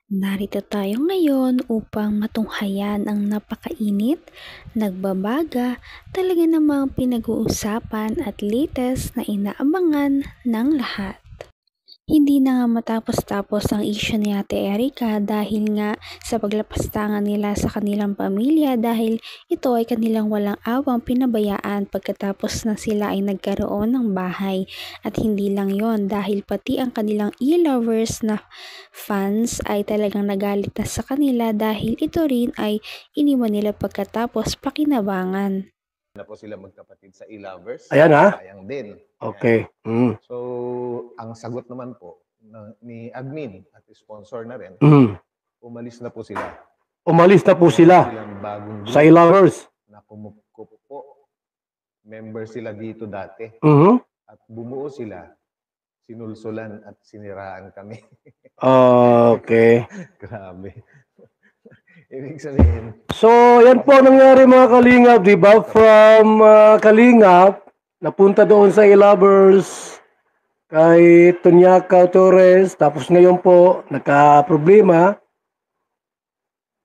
Narito tayo ngayon upang matunghayan ang napakainit, nagbabaga, talaga namang pinag-uusapan at latest na inaabangan ng lahat. Hindi na nga matapos-tapos ang issue ni Ate Erika dahil nga sa paglapastangan nila sa kanilang pamilya dahil ito ay kanilang walang awang pinabayaan pagkatapos na sila ay nagkaroon ng bahay. At hindi lang yon dahil pati ang kanilang e-lovers na fans ay talagang nagalit na sa kanila dahil ito rin ay iniwan nila pagkatapos pakinabangan. Na po sila magkapatid sa e-lovers. Ayan ha? Sayang din. Okay. So, ang sagot naman po ni admin at sponsor na rin, umalis na po sila. Umalis na po sila Silang bagong sa e-lovers. na kumukup po. Member sila dito dati. At bumuo sila. Sinulsulan at siniraan kami. Okay. Grabe. Ibig sabihin, So, yan po nangyari mga Kalingap, di ba? From Kalingap, napunta doon sa e-lovers kay Tonyaka Torres. Tapos ngayon po, nagka-problema.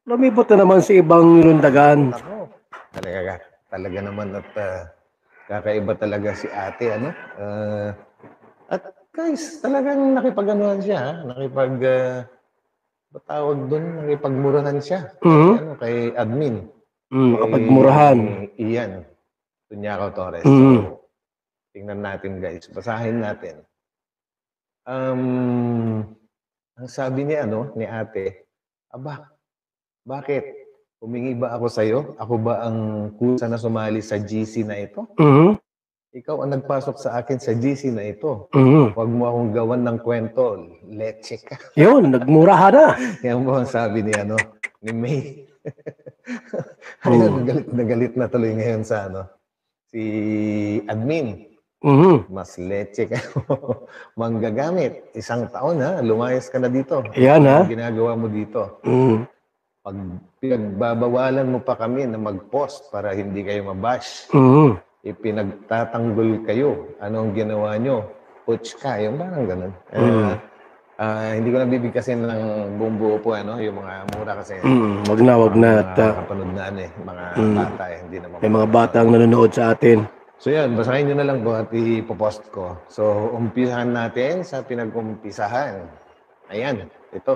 Lumipot na naman sa ibang lundagan. talaga naman at kakaiba talaga si ate, ano? At guys, talagang nakipag-anuhan siya, batawag doon, nakipagmurahan siya. Ano, kay admin. Makapagmurahan. Iyan, Tunyako Torres. So, tingnan natin guys, basahin natin. Ang sabi niya, ni ate, bakit? Humingi ba ako sa'yo? Ako ba ang kusa na sumali sa GC na ito? Ikaw ang nagpasok sa akin sa GC na ito. Huwag mo akong gawan ng kwento. Leche ka. Yun, nagmurahan na. Yan po ang sabi ni, ni May. Ayun, galit na tuloy ngayon sa si admin. Mas leche ka. Manggagamit. 1 taon lumayas ka na dito. Yan Ang ginagawa mo dito. Pag pinagbabawalan mo pa kami na mag-post para hindi kayo mabash. Ipinagtatanggol kayo. Anong ginawa nyo? Puts ka. Yung parang ganun. Hindi ko nabibigkasin ng buong buo po, yung mga mura kasi. Wag na. Kapanood na, mga bata, hindi naman. May mga batang nanonood sa atin. So yan, basahin nyo na lang po at ipopost ko. So, umpisahan natin sa pinag-umpisahan. Ayan, ito.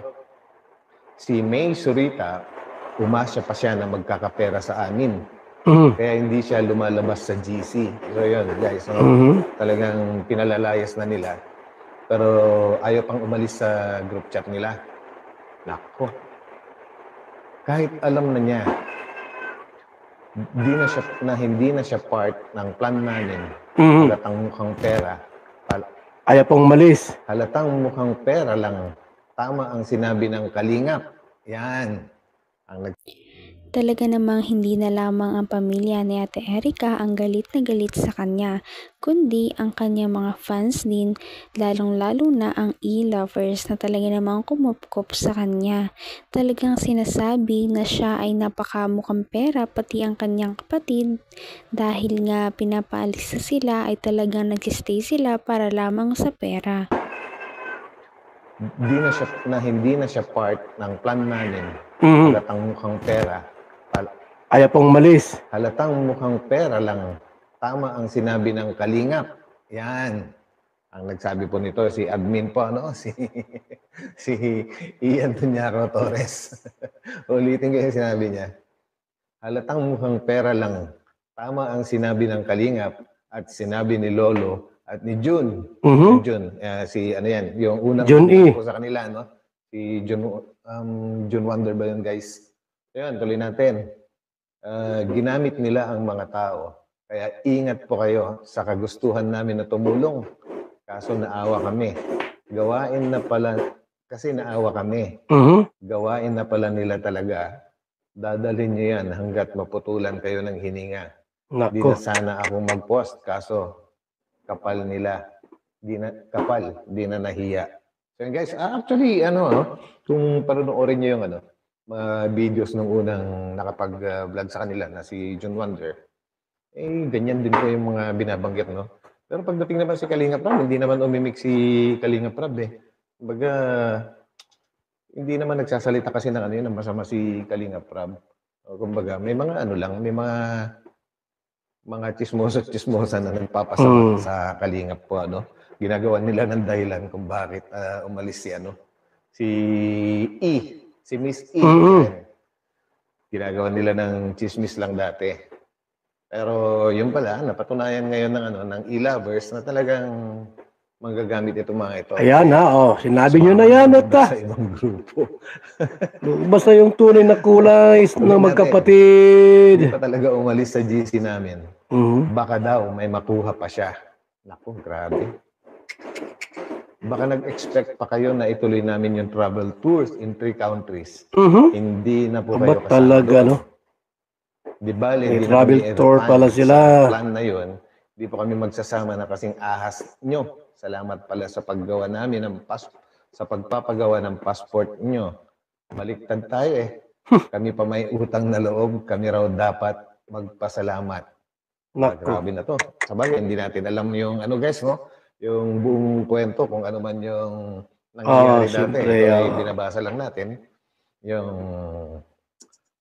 Si May Surita, umasya pa siya na magkakapera sa amin. Kaya hindi siya lumalabas sa GC. So yun, guys. Talagang pinalalayas na nila. Pero ayaw pang umalis sa group chat nila. Nako. Kahit alam na niya, hindi na siya part ng plan namin. Halatang mukhang pera. Ayaw pang umalis. Halatang mukhang pera lang. Tama ang sinabi ng Kalingap. Yan. Talaga namang hindi na lamang ang pamilya ni Ate Erika ang galit na galit sa kanya, kundi ang kanyang mga fans din, lalong-lalo na ang e-lovers na talaga namang kumupkop sa kanya. Talagang sinasabi na siya ay napakamukhang pera pati ang kanyang kapatid dahil nga pinapaalis na sila ay talagang nag-stay sila para lamang sa pera. Hindi na siya part ng plan namin. Halatang mukhang pera. Ayaw pang umalis. Halatang mukhang pera lang. Tama ang sinabi ng Kalingap. Yan. Ang nagsabi po nito, si admin po, si Ian Tunyako Torres. Ulitin ko yung sinabi niya. Halatang mukhang pera lang. Tama ang sinabi ng Kalingap at sinabi ni Lolo at ni Jun. Jun, yung unang Jun E. po sa kanila, si Jun Wonder ba yun, guys? Ayun, tuloy natin. Ginamit nila ang mga tao. Kaya ingat po kayo sa kagustuhan namin na tumulong. Kaso naawa kami. Gawain na pala, kasi naawa kami. Gawain na pala nila talaga. Dadalhin niyo yan hanggat maputulan kayo ng hininga. Di na sana ako mag-post. Kaso kapal nila. Di na nahiya. So guys, actually, kung panonoorin niyo yung mga videos nung unang nakapag-vlog sa kanila na si Jun Wonder, ganyan din po yung mga binabanggit, Pero pagdating naman si Kalingap Rab, hindi naman umimik si Kalingap Rab, Kumbaga, hindi naman nagsasalita kasi ng ano yun, ng masama si Kalingap Rab. O, kumbaga, may mga ano lang, may mga chismosa na nagpapasama sa Kalingap po, ano. Ginagawa nila ng dahilan kung bakit umalis si ano, si Miss E. Yan. Ginagawa nila ng chismis lang dati. Pero yun pala, napatunayan ngayon ng ano, ng e-lovers na talagang manggagamit itong mga ito. Ayan na, sinabi nyo na yan, Sa ibang grupo. Basta yung tunay na kulay ng Hindi magkapatid. pa talaga umalis sa GC namin. Baka daw may makuha pa siya. Naku, grabe. Baka nag-expect pa kayo na ituloy namin yung travel tours in 3 countries. Hindi na po kayo kasama talaga, doon. no? Di ba, May hindi travel na kami tour pala sa sila. plan na yun. Hindi po kami magsasama na kasing ahas nyo. Salamat pala sa paggawa namin sa pagpapagawa ng passport nyo. Baliktad tayo eh. Kami pa may utang na loob, kami raw dapat magpasalamat. Grabe na to. Sabagay, hindi natin alam yung ano guys, no? Yung buong kwento, kung ano man yung nangyayari dati. Ito ay binabasa lang natin. Yung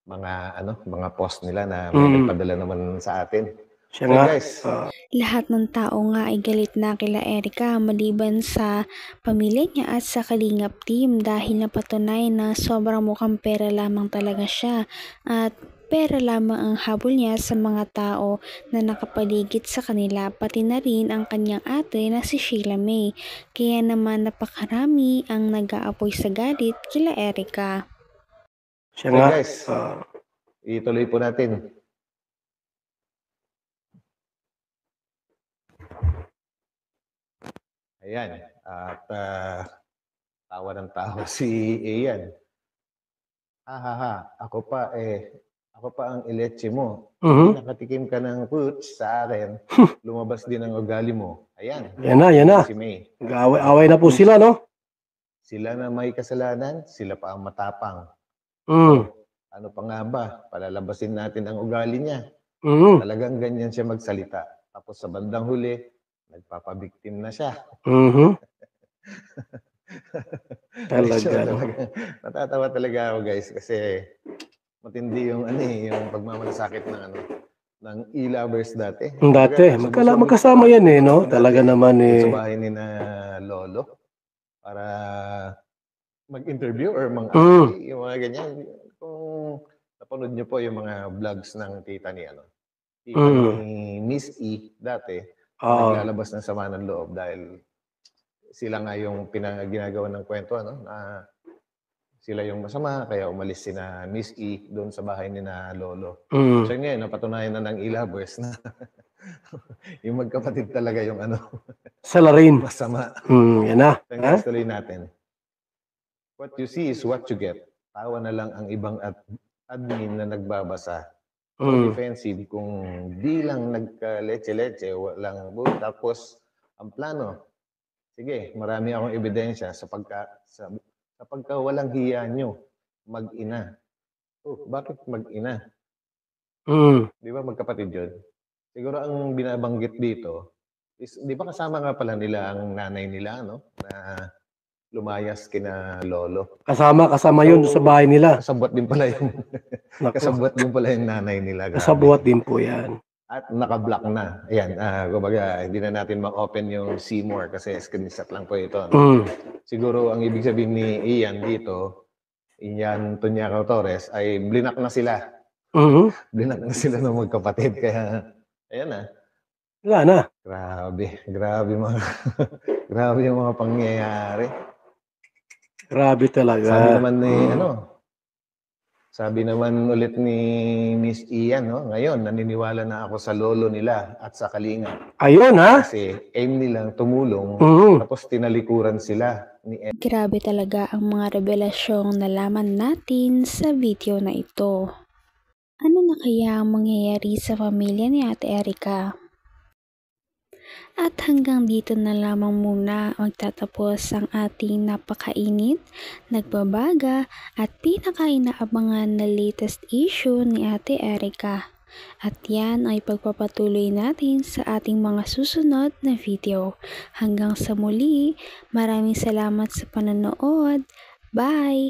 mga post nila na may nagpadala naman sa atin. Siya nga. Guys, Lahat ng tao nga ay galit na kila Erica maliban sa pamilya niya at sa Kalingap team dahil napatunay na sobrang mukhang pera lamang talaga siya at pera lamang ang habol niya sa mga tao na nakapaligid sa kanila, pati na rin ang kanyang ate na si Sheila May. Kaya naman napakarami ang nag-aapoy sa galit kila Erica. Siya nga. guys, ituloy po natin. Ayan. At tawa ng tawa si Ian. Ako pa ang ileche mo. Nakatikim ka ng pooch sa akin. Lumabas din ang ugali mo. Ayan. Yan na. Si May. Away na po sila, no? Sila na may kasalanan, sila pa ang matapang. Ano pa nga ba? Palalabasin natin ang ugali niya. Talagang ganyan siya magsalita. Tapos sa bandang huli, nagpapabiktim na siya. Talaga. Natatawa talaga ako guys kasi matindi yung yung pagmamalasakit ng e-lovers dati. Magkasama yan eh, no? Talaga naman eh. Sa bahay ni na Lolo para mag-interview or yung mga ganyan. Kung napanood niyo po yung mga vlogs ng tita ni Miss E dati, naglalabas ng sama ng loob dahil sila nga yung ginagawa ng kwento na sila yung masama kaya umalis sina Miss E doon sa bahay ni na Lolo. So ngayon napatunayan na ng e-lovers na yung magkapatid talaga yung salarin masama. Yan na. Tuloy natin. What you see is what you get. Tawa na lang ang ibang admin na nagbabasa. Defensive kung di lang nagka-leche-leche, walang tapos ang plano. Sige, marami akong ebidensya sa pagka walang hiya nyo, mag-ina. Bakit mag-ina? Di ba magkapatid yun? Siguro ang binabanggit dito is, di ba kasama nga pala nila ang nanay nila, no? Na lumayas kina Lolo. Kasama yun sa bahay nila. Kasabwat din pala yung nanay nila. Kasabwat din po yan. At naka-block na. Ayan, kumbaga, hindi na natin ma-open yung Seymour kasi screenshot lang po ito. Siguro ang ibig sabihin ni Ian dito, Ian Tunyacao Torres, ay blinak na sila. Blinak na sila ng magkapatid. Kaya, ayan na. Wala na. Grabe yung mga pangyayari. Grabe talaga. Sabi naman ulit ni Miss Ian, ngayon naniniwala na ako sa lolo nila at sa Kalingap. Ayun ha? Kasi aim nilang tumulong, tapos tinalikuran sila ni Ed. Grabe talaga ang mga revelasyong nalaman natin sa video na ito. Ano na kaya ang mangyayari sa pamilya ni Ate Erica? At hanggang dito na lamang muna magtatapos ang ating napakainit, nagbabaga at pinakainaabangan na latest issue ni Ate Erica. At yan ay pagpapatuloy natin sa ating mga susunod na video. Hanggang sa muli, maraming salamat sa panonood. Bye!